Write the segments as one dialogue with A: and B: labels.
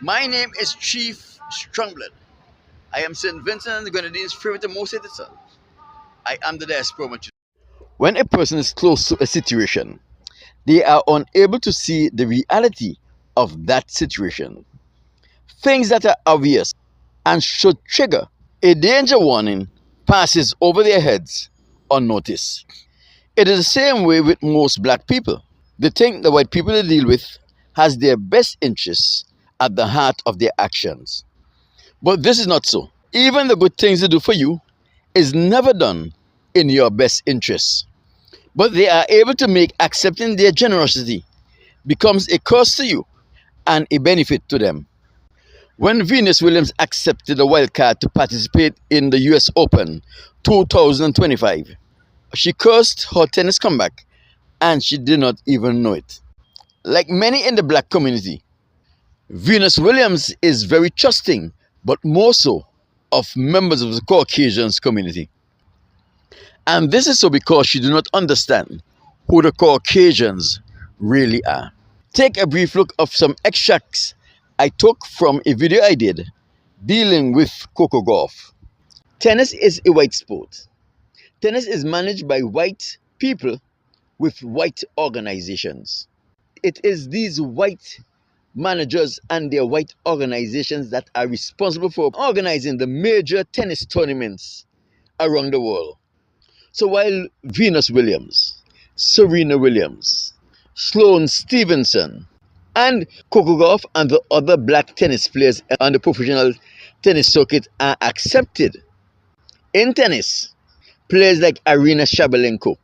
A: My name is Chief Strongblood. I am St. Vincent and the Grenadines' favorite most citizen. I am the diaspora. When a person is close to a situation, they are unable to see the reality of that situation. Things that are obvious and should trigger a danger warning passes over their heads unnoticed. It is the same way with most black people. They think the white people they deal with has their best interests at the heart of their actions. But this is not so. Even the good things they do for you is never done in your best interests. But they are able to make accepting their generosity becomes a curse to you and a benefit to them. When Venus Williams accepted a wild card to participate in the US Open 2025, she cursed her tennis comeback and she did not even know it. Like many in the black community, Venus Williams is very trusting, but more so of members of the Caucasians community. And this is so because she do not understand who the Caucasians really are. Take a brief look of some extracts I took from a video I did dealing with Coco Golf. Tennis is a white sport. Tennis is managed by white people with white organizations. It is these white managers and their white organizations that are responsible for organizing the major tennis tournaments around the world. So while Venus Williams, Serena Williams, Sloane Stevenson, and Coco Gauff and the other black tennis players on the professional tennis circuit are accepted in tennis, players like Arina Shabalenko,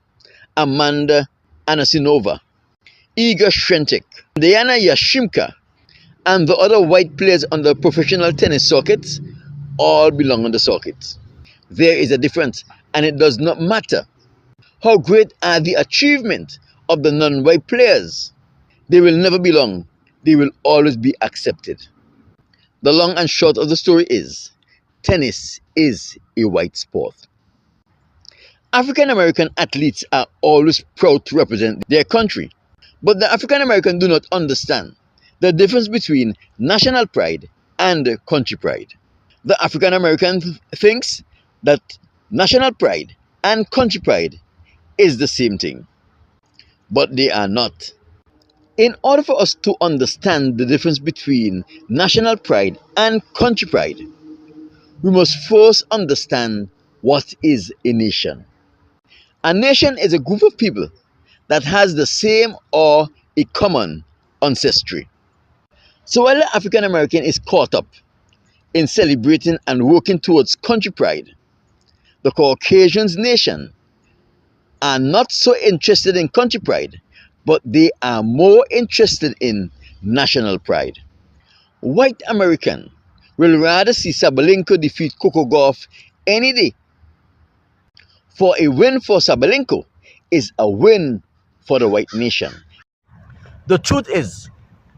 A: Amanda Anasinova, Iga Swiatek, Diana Yashimka, and the other white players on the professional tennis circuit all belong on the circuit. There is a difference, and it does not matter how great are the achievements of the non-white players. They will never belong. They will always be accepted. The long and short of the story is, tennis is a white sport. African American athletes are always proud to represent their country, but the African American do not understand the difference between national pride and country pride. The African American thinks that national pride and country pride is the same thing, but they are not. In order for us to understand the difference between national pride and country pride, we must first understand what is a nation. A nation is a group of people that has the same or a common ancestry. So while the African American is caught up in celebrating and working towards country pride, the Caucasians nation are not so interested in country pride, but they are more interested in national pride. White American will rather see Sabalenko defeat Coco Gauff any day. For a win for Sabalenko is a win for the white nation. The truth is,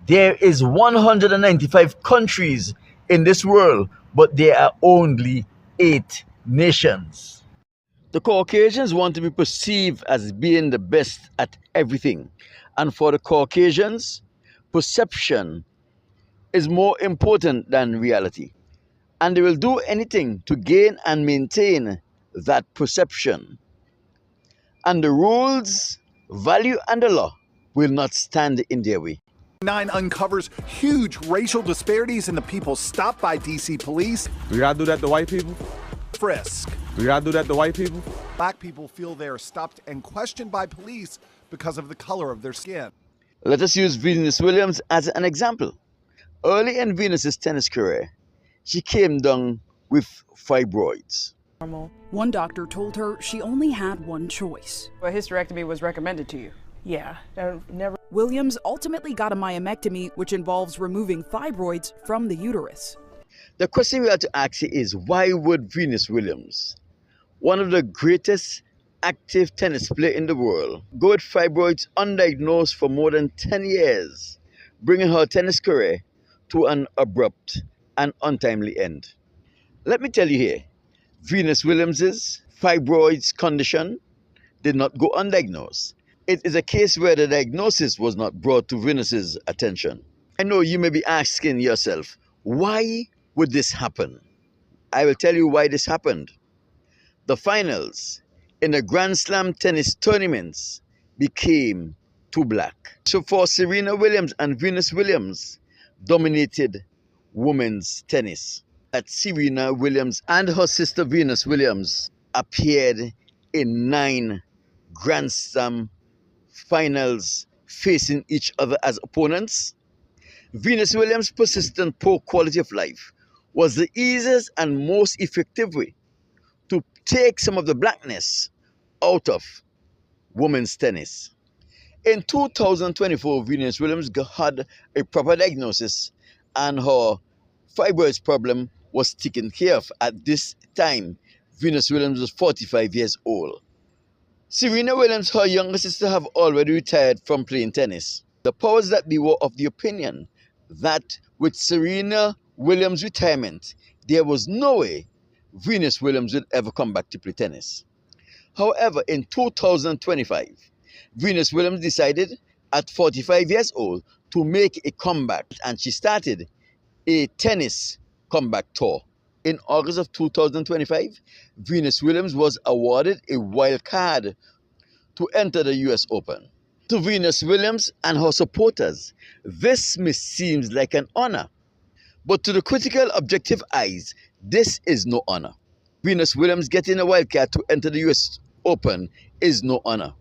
A: there is 195 countries in this world, but there are only 8 nations. The Caucasians want to be perceived as being the best at everything. And for the Caucasians, perception is more important than reality. And they will do anything to gain and maintain that perception. And the rules, value, and the law will not stand in their way.
B: Nine uncovers huge racial disparities in the people stopped by DC police.
C: We gotta do that to white people?
B: Frisk.
C: We gotta do that to white people?
B: Black people feel they are stopped and questioned by police because of the color of their skin.
A: Let us use Venus Williams as an example. Early in Venus's tennis career, she came down with fibroids.
D: One doctor told her she only had one choice.
E: A hysterectomy was recommended to you. Yeah, never.
D: Williams ultimately got a myomectomy, which involves removing fibroids from the uterus.
A: The question we have to ask is, why would Venus Williams, one of the greatest active tennis players in the world, go with fibroids undiagnosed for more than 10 years, bringing her tennis career to an abrupt and untimely end? Let me tell you here, Venus Williams's fibroids condition did not go undiagnosed. It is a case where the diagnosis was not brought to Venus's attention. I know you may be asking yourself, why would this happen? I will tell you why this happened. The finals in the Grand Slam tennis tournaments became too black. So for Serena Williams and Venus Williams dominated women's tennis. That Serena Williams and her sister Venus Williams appeared in 9 Grand Slam finals facing each other as opponents. Venus Williams' persistent poor quality of life was the easiest and most effective way to take some of the blackness out of women's tennis. In 2024, Venus Williams had a proper diagnosis and her fibroids problem was taken care of. At this time, Venus Williams was 45 years old. Serena Williams, her younger sister, have already retired from playing tennis. The powers that be were of the opinion that with Serena Williams' retirement, there was no way Venus Williams would ever come back to play tennis. However, in 2025, Venus Williams decided at 45 years old to make a comeback, and she started a tennis comeback tour. In August of 2025, Venus Williams was awarded a wild card to enter the US Open. To Venus Williams and her supporters, this may seem like an honor, but to the critical, objective eyes, this is no honor. Venus Williams getting a wild card to enter the US Open is no honor.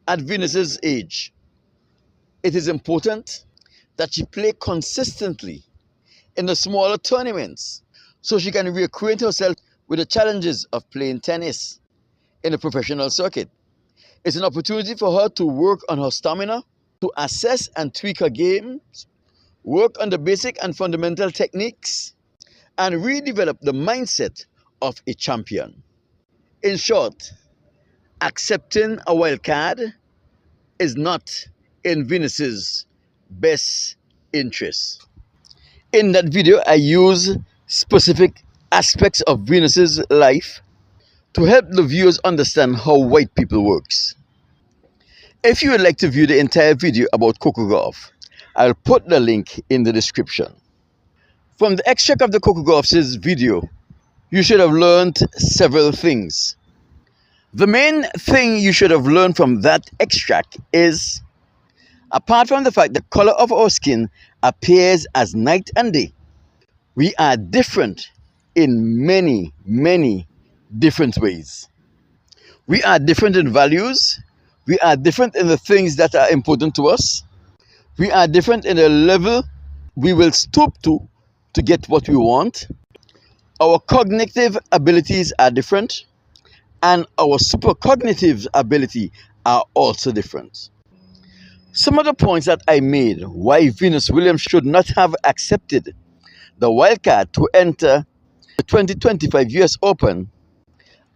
A: At Venus's age, it is important that she play consistently in the smaller tournaments so she can reacquaint herself with the challenges of playing tennis in the professional circuit. It's an opportunity for her to work on her stamina, to assess and tweak her game, work on the basic and fundamental techniques, and redevelop the mindset of a champion. In short, accepting a wild card is not in Venus's best interest. In that video, I use specific aspects of Venus's life to help the viewers understand how white people works. If you would like to view the entire video about Coco Gauff, I'll put the link in the description. From the extract of the Coco Gauff's video, you should have learned several things. The main thing you should have learned from that extract is, apart from the fact the color of our skin appears as night and day, we are different in many, many different ways. We are different in values. We are different in the things that are important to us. We are different in the level we will stoop to get what we want. Our cognitive abilities are different, and our supercognitive ability are also different. Some of the points that I made why Venus Williams should not have accepted the wildcard to enter the 2025 US Open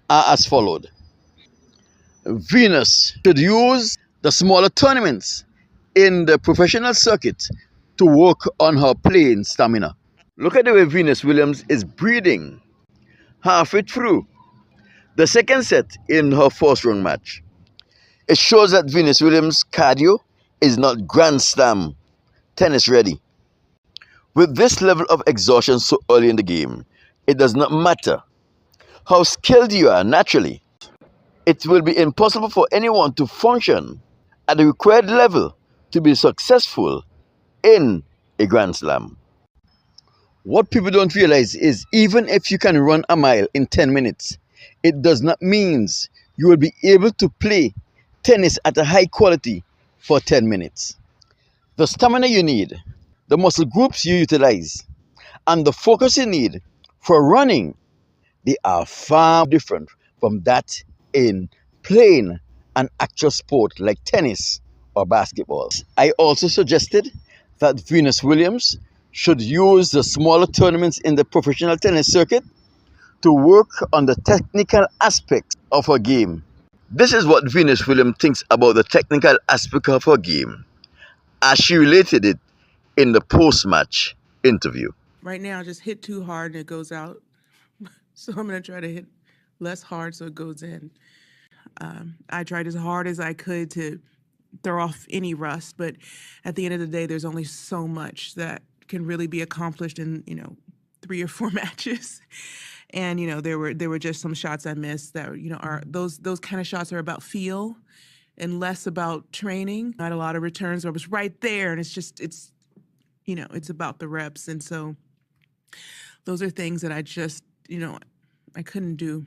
A: are as followed. Venus should use the smaller tournaments in the professional circuit to work on her playing stamina. Look at the way Venus Williams is breathing halfway through the second set in her first round match. It shows that Venus Williams' cardio is not Grand Slam tennis ready. With this level of exhaustion so early in the game, it does not matter how skilled you are naturally. It will be impossible for anyone to function at the required level to be successful in a Grand Slam. What people don't realize is even if you can run a mile in 10 minutes, it does not mean you will be able to play tennis at a high quality for 10 minutes. The stamina you need, the muscle groups you utilize, and the focus you need for running, they are far different from that in playing an actual sport like tennis or basketball. I also suggested that Venus Williams should use the smaller tournaments in the professional tennis circuit to work on the technical aspects of her game. This is what Venus Williams thinks about the technical aspect of her game, as she related it in the post-match interview.
F: Right now, I just hit too hard and it goes out. So I'm going to try to hit less hard so it goes in. I tried as hard as I could to throw off any rust. But at the end of the day, there's only so much that can really be accomplished in 3 or 4 matches. And there were just some shots I missed that are those kind of shots are about feel and less about training. I had a lot of returns where I was right there, and it's about the reps. And so those are things that I just I couldn't do.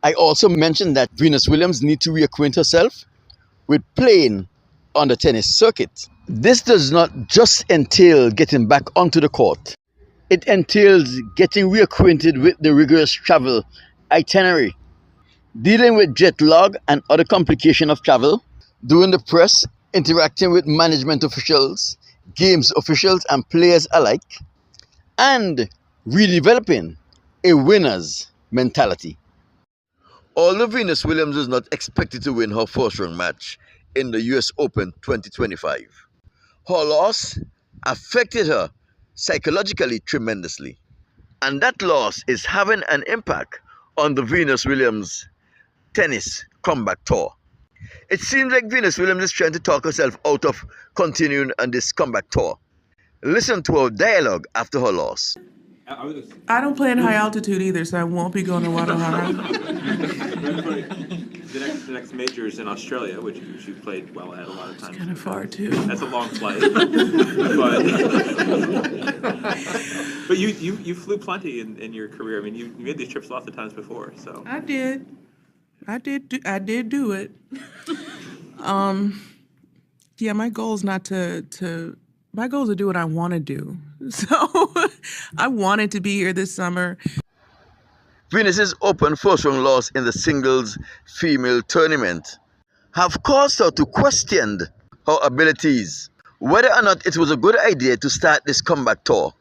A: I also mentioned that Venus Williams needs to reacquaint herself with playing on the tennis circuit. This does not just entail getting back onto the court. It entails getting reacquainted with the rigorous travel itinerary, dealing with jet lag and other complications of travel, doing the press, interacting with management officials, games officials and players alike, and redeveloping a winner's mentality. Although Venus Williams is not expected to win her first round match in the US Open 2025, her loss affected her psychologically tremendously. And that loss is having an impact on the Venus Williams tennis comeback tour. It seems like Venus Williams is trying to talk herself out of continuing on this comeback tour. Listen to her dialogue after her loss.
F: I don't play in high altitude either, so I won't be going to Guadalajara.
G: The next major is in Australia, which you played well at a lot of times.
F: Kind of far too.
G: That's a long flight, but you flew plenty in your career. I mean, you made these trips lots of times before. So
F: I did do it. Yeah, my goal is my goal is to do what I want to do. So I wanted to be here this summer.
A: Venus's Open first round loss in the singles female tournament have caused her to question her abilities, whether or not it was a good idea to start this comeback tour,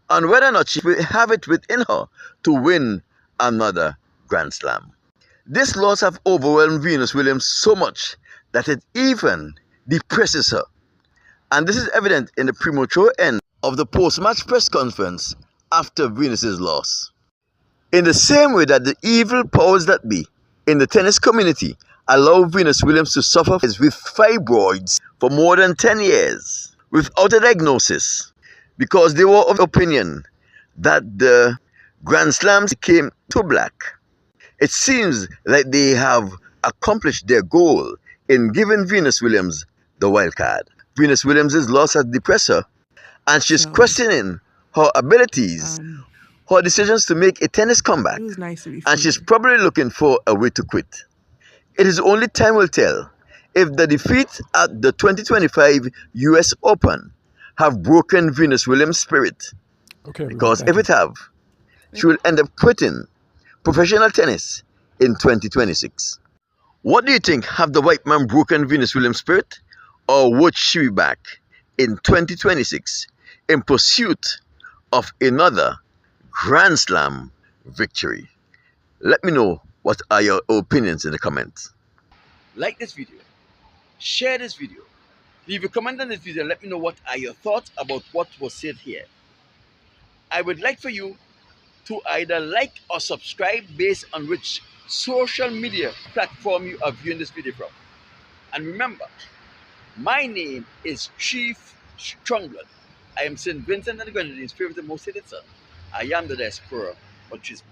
A: and whether or not she will have it within her to win another Grand Slam. This loss have overwhelmed Venus Williams so much that it even depresses her. And this is evident in the premature end of the post-match press conference after Venus's loss. In the same way that the evil powers that be in the tennis community allow Venus Williams to suffer with fibroids for more than 10 years without a diagnosis, because they were of opinion that the Grand Slams came too black. It seems like they have accomplished their goal in giving Venus Williams the wild card. Venus Williams' loss has depressed her, and she's questioning her abilities, her decisions to make a tennis comeback,
F: It was nice to be
A: and she's
F: free.
A: probably looking for a way to quit. It is only time will tell if the defeat at the 2025 US Open have broken Venus Williams' spirit. Because if it have, she will end up quitting professional tennis in 2026. What do you think? Have the white man broken Venus Williams' spirit? Or would she be back in 2026 in pursuit of another Grand Slam victory? Let me know what are your opinions in the comments. Like this video, share this video, leave a comment on this video and let me know what are your thoughts about what was said here. I would like for you to either like or subscribe based on which social media platform you are viewing this video from. And remember, my name is Chief Strongblood. I am St. Vincent and the Grenadines' favorite and most hated son. I am the diaspora, but she's